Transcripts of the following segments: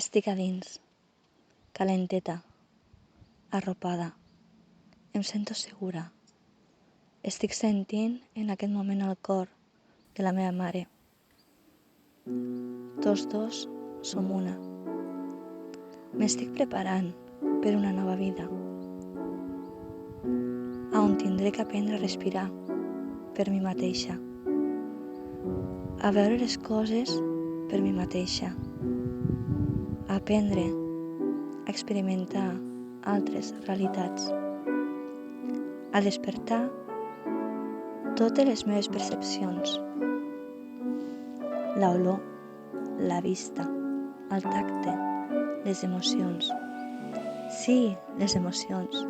Estic a dins, calenteta, arropada. Em sento segura. Estic sentint en aquest moment el cor de la meva mare. Tots dos som una. M'estic preparant per una nova vida, on tindré que aprendre a respirar per mi mateixa, a veure les coses per mi mateixa, a aprendre a experimentar altres realitats, a despertar totes les meves percepcions, l'olor, la vista, el tacte, les emocions. Sí, les emocions.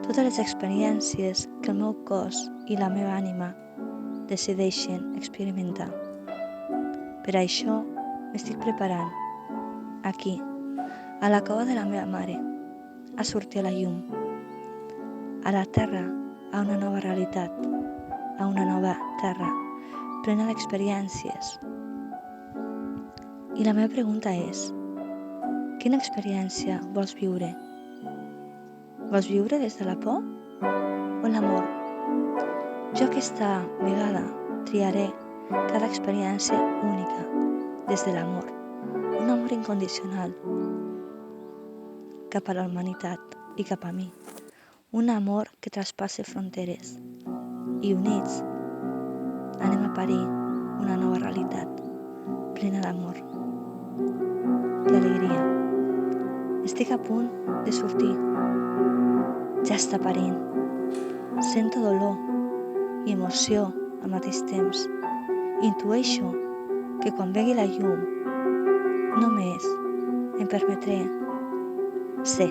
Totes les experiències que el meu cos i la meva ànima decideixen experimentar. Per això m'estic preparant, aquí, a la cova de la meva mare, a sortir a la llum, a la terra, a una nova realitat, a una nova terra, plena d'experiències. I la meva pregunta és, quina experiència vols viure? Vols viure des de la por o l'amor? Jo aquesta vegada triaré cada experiència única des de l'amor, un amor incondicional cap a la humanitat i cap a mi, un amor que traspassa fronteres i units anem a parir una nova realitat plena d'amor i alegria. Estic a punt de sortir, ja està parint, sento dolor i emoció al mateix temps. Intueixo que quan vegi la llum només em permetré ser.